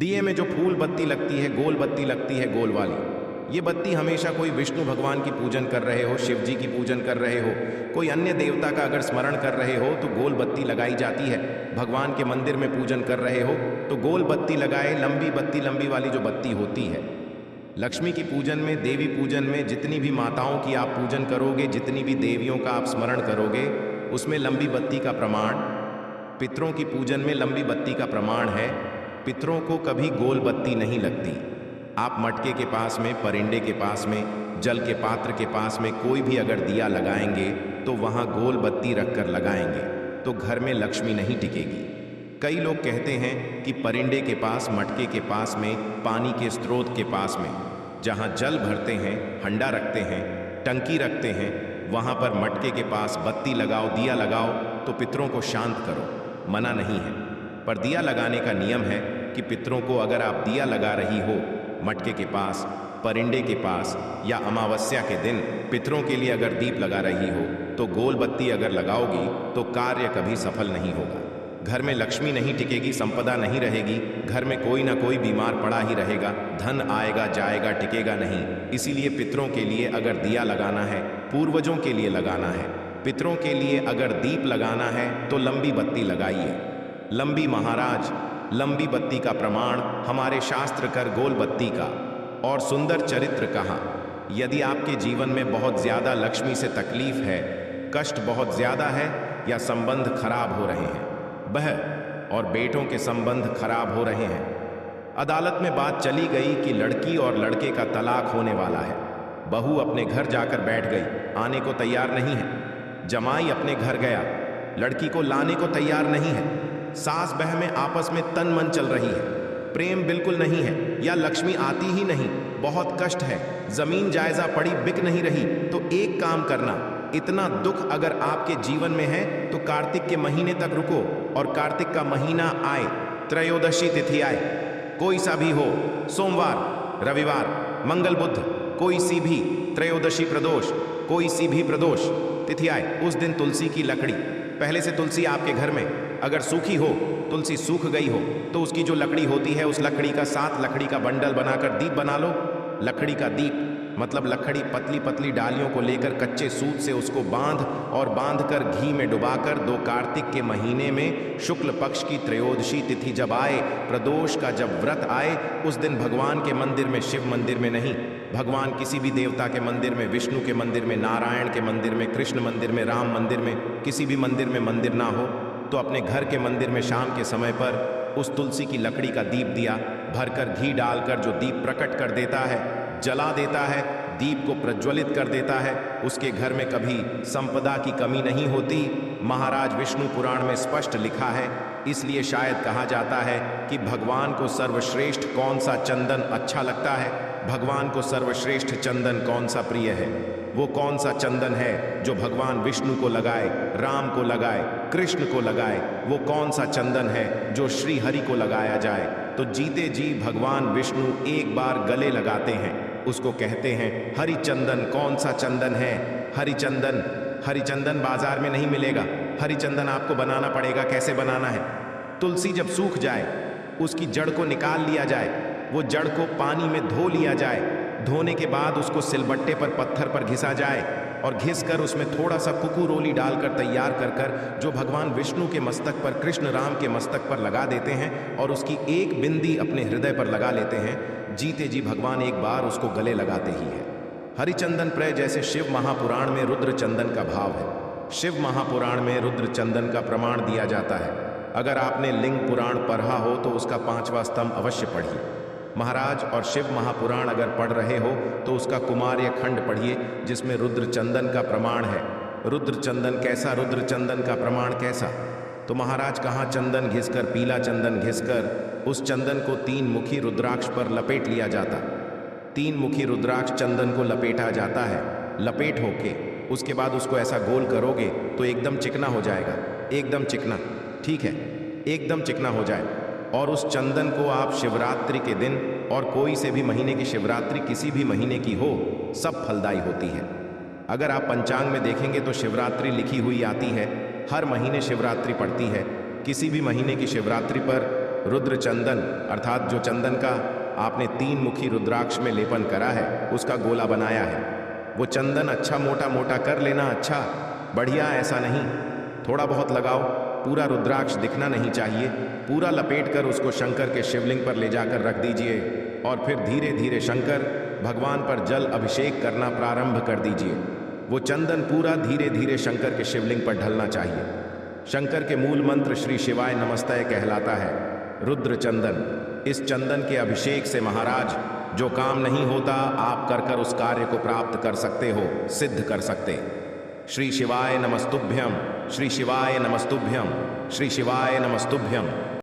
दिए में जो फूल बत्ती लगती है, गोल बत्ती लगती है, गोल वाली, ये बत्ती हमेशा कोई विष्णु भगवान की पूजन कर रहे हो, शिव जी की पूजन कर रहे हो, कोई अन्य देवता का अगर स्मरण कर रहे हो तो गोल बत्ती लगाई जाती है। भगवान के मंदिर में पूजन कर रहे हो तो गोल बत्ती लगाए, लंबी बत्ती, लंबी वाली जो बत्ती होती है। लक्ष्मी की पूजन में, देवी पूजन में जितनी भी माताओं की आप पूजन करोगे, जितनी भी देवियों का आप स्मरण करोगे, उसमें लंबी बत्ती का प्रमाण, पितरों की पूजन में लंबी बत्ती का प्रमाण है। पितरों को कभी गोल बत्ती नहीं लगती। आप मटके के पास में, परिंडे के पास में, जल के पात्र के पास में कोई भी अगर दिया लगाएंगे तो वहाँ गोल बत्ती रखकर लगाएंगे तो घर में लक्ष्मी नहीं टिकेगी। कई लोग कहते हैं कि परिंडे के पास, मटके के पास में, पानी के स्रोत के पास में जहाँ जल भरते हैं, हंडा रखते हैं, टंकी रखते हैं, वहाँ पर मटके के पास बत्ती लगाओ, दिया लगाओ तो पितरों को शांत करो। मना नहीं है, पर दिया लगाने का नियम है कि पितरों को अगर आप दिया लगा रही हो मटके के पास, परिंडे के पास, या अमावस्या के दिन पितरों के लिए अगर दीप लगा रही हो तो गोल बत्ती अगर लगाओगी तो कार्य कभी सफल नहीं होगा। घर में लक्ष्मी नहीं टिकेगी, संपदा नहीं रहेगी, घर में कोई ना कोई बीमार पड़ा ही रहेगा, धन आएगा जाएगा, टिकेगा नहीं। इसीलिए पितरों के लिए अगर दिया लगाना है, पूर्वजों के लिए लगाना है, पितरों के लिए अगर दीप लगाना है तो लंबी बत्ती लगाइए। लंबी महाराज, लंबी बत्ती का प्रमाण हमारे शास्त्र कर गोल बत्ती का। और सुंदर चरित्र कहा, यदि आपके जीवन में बहुत ज्यादा लक्ष्मी से तकलीफ है, कष्ट बहुत ज्यादा है, या संबंध खराब हो रहे हैं, बहू और बेटों के संबंध खराब हो रहे हैं, अदालत में बात चली गई कि लड़की और लड़के का तलाक होने वाला है, बहू अपने घर जाकर बैठ गई, आने को तैयार नहीं है, जमाई अपने घर गया, लड़की को लाने को तैयार नहीं है, सास बहू में आपस में तन मन चल रही है, प्रेम बिल्कुल नहीं है, या लक्ष्मी आती ही नहीं, बहुत कष्ट है, जमीन जायजा पड़ी बिक नहीं रही। तो एक काम करना, इतना दुख अगर आपके जीवन में है तो कार्तिक के महीने तक रुको, और कार्तिक का महीना आए, त्रयोदशी तिथि आए, कोई सा भी हो, सोमवार, रविवार, मंगल, बुध, कोई सी भी त्रयोदशी प्रदोष, कोई सी भी प्रदोष तिथि आए, उस दिन तुलसी की लकड़ी, पहले से तुलसी आपके घर में अगर सूखी हो, तुलसी सूख गई हो तो उसकी जो लकड़ी होती है, उस लकड़ी का 7 लकड़ी का बंडल बनाकर दीप बना लो। लकड़ी का दीप मतलब लकड़ी पतली पतली डालियों को लेकर कच्चे सूत से उसको बांध कर घी में डुबाकर 2 कार्तिक के महीने में शुक्ल पक्ष की त्रयोदशी तिथि जब आए, प्रदोष का जब व्रत आए, उस दिन भगवान के मंदिर में, शिव मंदिर में नहीं, भगवान किसी भी देवता के मंदिर में, विष्णु के मंदिर में, नारायण के मंदिर में, कृष्ण मंदिर में, राम मंदिर में, किसी भी मंदिर में मंदिर ना हो तो अपने घर के मंदिर में शाम के समय पर उस तुलसी की लकड़ी का दीप दिया भरकर घी डालकर जो दीप प्रकट कर देता है, जला देता है, दीप को प्रज्वलित कर देता है, उसके घर में कभी संपदा की कमी नहीं होती। महाराज विष्णु पुराण में स्पष्ट लिखा है, इसलिए शायद कहा जाता है कि भगवान को सर्वश्रेष्ठ कौन सा चंदन अच्छा लगता है, भगवान को सर्वश्रेष्ठ चंदन कौन सा प्रिय है, वो कौन सा चंदन है जो भगवान विष्णु को लगाए, राम को लगाए, कृष्ण को लगाए, वो कौन सा चंदन है जो श्री हरि को लगाया जाए। तो जीते जी भगवान विष्णु एक बार गले लगाते हैं, उसको कहते हैं हरिचंदन। कौन सा चंदन है? हरिचंदन। हरिचंदन बाजार में नहीं मिलेगा, हरिचंदन आपको बनाना पड़ेगा। कैसे बनाना है? तुलसी जब सूख जाए, उसकी जड़ को निकाल लिया जाए, वो जड़ को पानी में धो लिया जाए, धोने के बाद उसको सिलबट्टे पर, पत्थर पर घिसा जाए, और घिस कर उसमें थोड़ा सा कुकुरोली डालकर तैयार कर कर जो भगवान विष्णु के मस्तक पर, कृष्ण राम के मस्तक पर लगा देते हैं, और उसकी एक बिंदी अपने हृदय पर लगा लेते हैं। जीते जी भगवान एक बार उसको गले लगाते ही है। हरिचंदन प्र जैसे शिव महापुराण में रुद्र चंदन का भाव है, शिव महापुराण में रुद्र चंदन का प्रमाण दिया जाता है। अगर आपने लिंग पुराण पढ़ा हो तो उसका 5वां स्तंभ अवश्य पढ़िए महाराज, और शिव महापुराण अगर पढ़ रहे हो तो उसका कुमार्य खंड पढ़िए जिसमें रुद्र चंदन का प्रमाण है। रुद्र चंदन कैसा? रुद्र चंदन का प्रमाण कैसा? तो महाराज कहाँ चंदन घिसकर, पीला चंदन घिसकर उस चंदन को 3 मुखी रुद्राक्ष पर लपेट लिया जाता। 3 मुखी रुद्राक्ष चंदन को लपेटा जाता है। लपेट होके उसके बाद उसको ऐसा गोल करोगे तो एकदम चिकना हो जाएगा, एकदम चिकना, ठीक है, एकदम चिकना हो जाए। और उस चंदन को आप शिवरात्रि के दिन, और कोई से भी महीने की शिवरात्रि किसी भी महीने की हो, सब फलदायी होती है। अगर आप पंचांग में देखेंगे तो शिवरात्रि लिखी हुई आती है, हर महीने शिवरात्रि पड़ती है। किसी भी महीने की शिवरात्रि पर रुद्र चंदन अर्थात जो चंदन का आपने 3 मुखी रुद्राक्ष में लेपन करा है उसका गोला बनाया है। वो चंदन अच्छा मोटा मोटा कर लेना, अच्छा बढ़िया, ऐसा नहीं, थोड़ा बहुत लगाओ, पूरा रुद्राक्ष दिखना नहीं चाहिए। पूरा लपेट कर उसको शंकर के शिवलिंग पर ले जाकर रख दीजिए और फिर धीरे धीरे शंकर भगवान पर जल अभिषेक करना प्रारंभ कर दीजिए। वो चंदन पूरा धीरे धीरे शंकर के शिवलिंग पर ढलना चाहिए। शंकर के मूल मंत्र श्री शिवाय नमस्तय कहलाता है। रुद्र चंदन, इस चंदन के अभिषेक से महाराज जो काम नहीं होता आप कर उस कार्य को प्राप्त कर सकते हो, सिद्ध कर सकते। श्री शिवाय नमस्तुभ्यम, श्री शिवाय नमस्तुभ्यम, श्री शिवाय नमस्तुभ्यम।